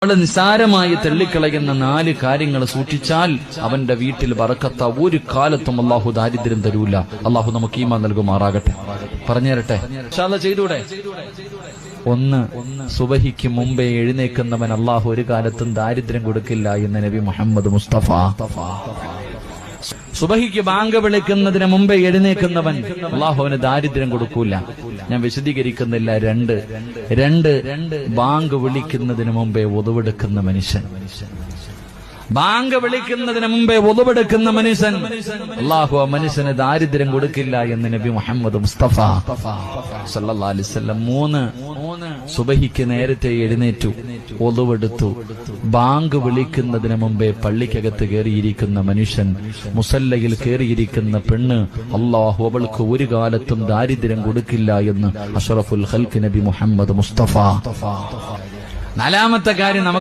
അവള് നിസാരമായി തള്ളിക്കളയുന്ന 4 കാര്യങ്ങൾ സൂക്ഷിച്ചാൽ അവന്റെ വീട്ടിൽ ബറക്കത്ത ഒരു കാലത്തും അള്ളാഹു ദാരിദ്ര്യം തരൂല. അള്ളാഹു നമുക്ക് ഈമാൻ നൽകുമാറാകട്ടെ. പറഞ്ഞുതരട്ടെ, ചെയ്തൂടെ? 1, സുബഹിക്ക് മുമ്പേ എഴുന്നേക്കുന്നവൻ അള്ളാഹു ഒരു കാലത്തും ദാരിദ്ര്യം കൊടുക്കില്ല എന്ന് നബി മുഹമ്മദ് മുസ്തഫ. സുബഹിക്ക് ബാങ്ക് വിളിക്കുന്നതിന് മുമ്പേ എഴുന്നേക്കുന്നവൻ അള്ളാഹുവിന് ദാരിദ്ര്യം കൊടുക്കൂല. ഞാൻ വിശദീകരിക്കുന്നില്ല. 2 ബാങ്ക് വിളിക്കുന്നതിന് മുമ്പേ ഒതുവെടുക്കുന്ന മനുഷ്യൻ. ബാങ്ക് വിളിക്കുന്നതിന് മുമ്പേ ഒതുവെടുക്കുന്ന മനുഷ്യൻ അള്ളാഹു ആ മനുഷ്യന് ദാരിദ്ര്യം കൊടുക്കില്ല എന്ന് നബി മുഹമ്മദ് മുസ്തഫ സല്ലല്ലാഹു അലൈഹി വസല്ലം. 3, സുബഹിക്ക് നേരത്തെ എഴുന്നേറ്റു, ഒതുവെടുത്തു, ബാങ്ക് വിളിക്കുന്നതിന് മുമ്പേ പള്ളിക്കകത്ത് കയറിയിരിക്കുന്ന മനുഷ്യൻ, മുസല്ലയിൽ കയറിയിരിക്കുന്ന പെണ്ണ്, അള്ളാഹു അവൾക്ക് ഒരു കാലത്തും ദാരിദ്ര്യം കൊടുക്കില്ല എന്ന് അഷ്റഫുൽ ഖൽഖ് നബി മുഹമ്മദ് മുസ്തഫ. 4ാമത്തെ കാര്യം നമുക്ക്